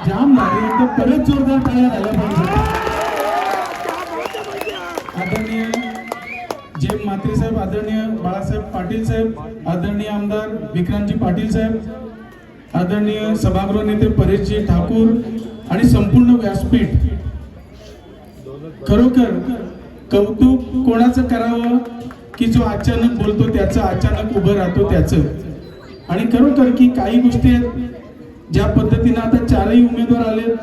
जाम भारी एकदम परत जोरदार टाळ्या झाल्या पाहिजे. आदरणीय जेम म्हात्रे साहेब, आदरणीय बाळासाहेब पाटील साहेब, आदरणीय आमदार विक्रांतजी पाटील साहेब, आदरणीय सभागृह नेते परेशजी ठाकूर आणि संपूर्ण व्यासपीठ, खरोखर कौतुक कोणाचं करावं की जो अचानक बोलतो त्याचं, अचानक उभं राहतो त्याचं. आणि खरोखर की काही गोष्टी आहेत ज्या पद्धतीने आता चारही उमेदवार आले,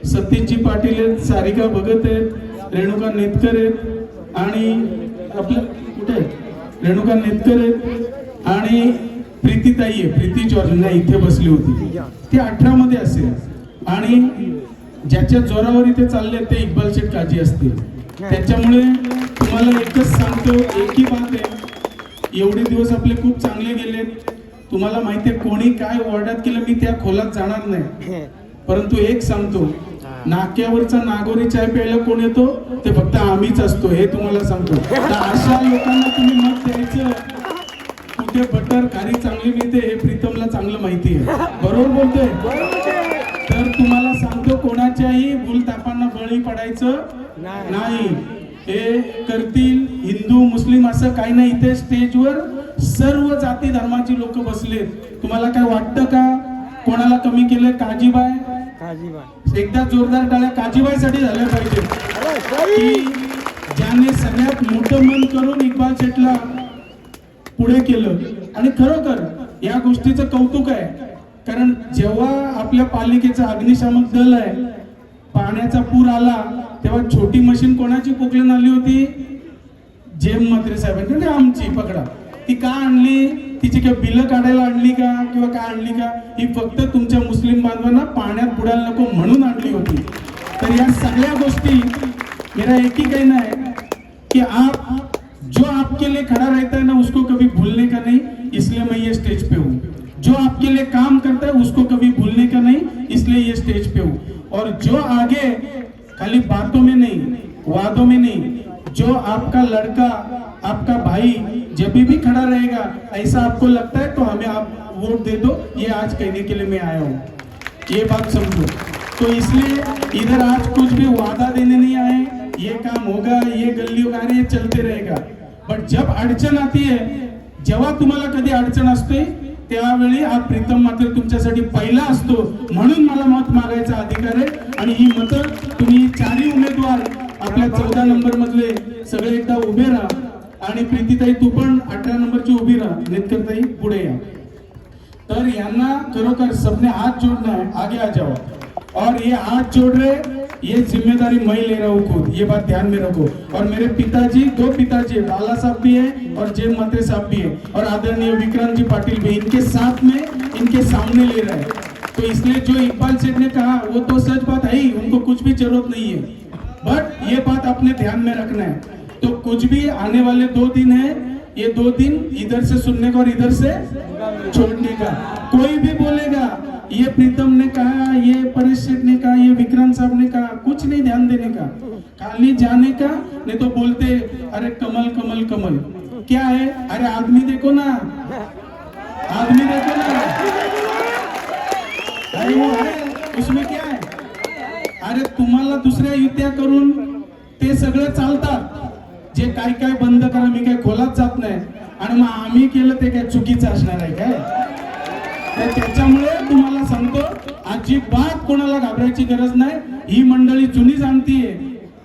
सतीशजी पाटील आहेत, सारिका भगत आहेत, रेणुका नेतकर आहेत आणि आपल्या कुठे रेणुका नेतकर आहेत आणि प्रीतीताई आहे, प्रीती जॉर्जना इथे बसली होती, ती 18 मध्ये असेल. आणि ज्याच्या जोरावर इथे चालले ते इक्बाल शेठ काजी असतील. त्याच्यामुळे तुम्हाला एकच सांगतो, एकही बात आहे, एवढे दिवस आपले खूप चांगले गेलेत. तुम्हाला माहिती आहे कोणी काय वॉर्डात केलं मी त्या खोलात जाणार नाही, परंतु एक सांगतो, नाक्यावरचा नागोरी चाय प्यायला कोण येतो ते फक्त आम्हीच असतो, हे तुम्हाला सांगतो. तर अशा लोकांना तुम्ही मत द्यायचं. कुठे बटर खारी चांगली मिळते हे प्रीतमला चांगलं माहिती आहे, बरोबर बोलतोय. तर तुम्हाला सांगतो, कोणाच्याही भूलतापांना बळी पडायचं नाही. हे करतील हिंदू मुस्लिम असं काही नाही. इथे स्टेजवर सर्व जाती धर्माची लोक बसलेत. तुम्हाला काय वाटतं का कोणाला कमी केलं? काजीबाई, एकदा जोरदार टाळ्या काजीबाई साठी झाल्या पाहिजे, की ज्याने सगळ्यात मोठं मन करून इक्बाल शेठला पुढे केलं. आणि खरोखर या गोष्टीचं कौतुक आहे, कारण जेव्हा आपल्या पालिकेचं अग्निशामक दल आहे, पाण्याचा पूर आला तेव्हा छोटी मशीन कोणाची पोकलन आली होती? जेम म्हात्रे साहेबांची, म्हणजे आमची. पकडा ती का आणली? तिची काय बिलं काढायला आणली का किंवा काय आणली का? ही फक्त तुमच्या मुस्लिम बांधवांना पाण्यात बुडायला नको म्हणून आणली होती. तर या सगळ्या गोष्टी मेरा एक ही कहना है कि आप जो आपके लिए खड़ा रहता है ना उसको कभी भूलने का नहीं, इसलिए मैं ये स्टेज पे हूँ. जो आपके लिए काम करता है उसको कभी भूलने का नहीं, इसलिए ये स्टेज पे हूँ. और जो आगे खाली बातों में नहीं, वादों में नहीं, जो आपका लड़का, आपका भाई जब भी खड़ा रहेगा, ऐसा आपको लगता है तो हमें आप वोट दे दो, ये आज कहने के लिए मैं आया हूँ. ये बात समझो. तो इसलिए इधर आज कुछ भी वादा देने नहीं आए, ये काम होगा, ये गल्ली होगा, ये चलते रहेगा. बट जब अडचण आती है, जेव्हा तुम्हाला कधी अडचण असते त्यावेळी हा प्रीतम मात्र तुमच्यासाठी पहिला असतो. म्हणून मला मत मागायचा अधिकार आहे. आणि ही मतं तुम्ही चारही उमेदवार आपल्या 14 नंबर मधले सगळे एकदा उभे राहा. आणि प्रीतीताई तू पण 18 नंबरची उभी राहा, नेतकरताई पुढे या. तर यांना खरोखर सबने हाथ जोड़ना है, आगे आ जाओ. और ये हाथ जोड़ रहे, ये जिम्मेदारी मैं ले रहा हूँ खुद, ये बात ध्यान में रखो. और मेरे पिताजी, 2 पिताजी, बाला साहब भी है और जेम म्हात्रे साहब भी है और आदरणीय विक्रांत जी पाटिल भी, इनके साथ में, इनके सामने ले रहा है. तो इसलिए जो इकबाल सेठ ने कहा वो तो सच बात है ही, उनको कुछ भी जरूरत नहीं है. बट ये बात अपने ध्यान में रखना है. तो कुछ भी आने वाले 2 दिन है, ये 2 दिन इधर से सुनने का और इधर से छोड़ने का. कोई भी बोलेगा ये प्रीतम ने कहा, ये परेश शेठ ने कहा, ये विक्रांत साहब ने कहा, कुछ नहीं ध्यान देने का, खाली जाने का. नहीं तो बोलते अरे कमल कमल कमल, क्या है? अरे आदमी देखो ना, आदमी देखो ना, अरे वो है उसमें क्या है? अरे तुम्हाला दुसऱ्या युत्या करून ते सगळं चालतात. जे काय काय बंद करा, मी काय खोलात जात नाही. आणि मग आम्ही केलं ते काय चुकीचं असणार आहे काय? तर त्याच्यामुळे तुम्हाला सांगतो, अजिबात कोणाला घाबरायची गरज नाही. ही मंडळी जुनी जाणतीये,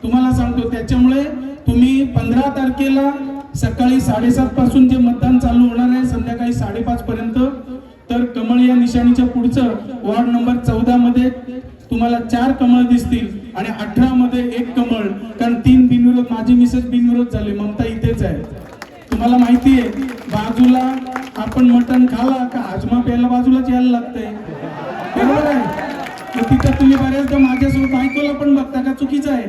तुम्हाला सांगतो. त्याच्यामुळे तुम्ही 15 तारखेला सकाळी 7:30 पासून जे मतदान चालू होणार आहे संध्याकाळी 5:30 पर्यंत, तर कमळ या निशाणीच्या पुढचं वॉर्ड नंबर 14 मध्ये तुम्हाला 4 कमळ दिसतील आणि 18 मध्ये 1 कमळ. कारण 3 बिनविरोध, माझी मिसेस बिनविरोध झाले, ममता इथेच आहे. तुम्हाला माहिती आहे, बाजूला आपण मटण खाला का आजमा प्यायला बाजूलाच यायला लागतंय, बरोबर आहे? तिथं तुम्ही बऱ्याचदा माझ्यासोबत बायकोला पण बघता का? चुकीचं आहे.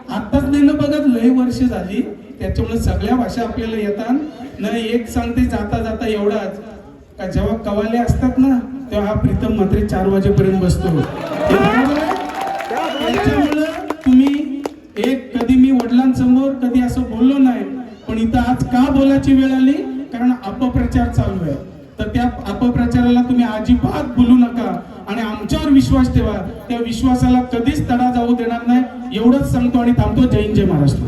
आताच नाही ना बघत, लय वर्ष झाली. त्याच्यामुळे सगळ्या भाषा आपल्याला येतात. न एक सांगते जाता जाता एवढाच का जेव्हा कवाले असतात ना तेव्हा हा प्रीतम म्हात्रे 4 वाजेपर्यंत बसतो. त्याच्यामुळे तुम्ही एक, कधी मी वडिलांसमोर कधी असं बोललो नाही, पण इथं आज का बोलायची वेळ आली? कारण अपप्रचार चालू आहे. तर त्या अपप्रचाराला तुम्ही अजिबात बोलू नका. आणि आमच्यावर विश्वास ठेवा. त्या विश्वासाला कधीच तडा जाऊ देणार नाही एवढंच सांगतो आणि थांबतो. जय हिंद, जय महाराष्ट्र.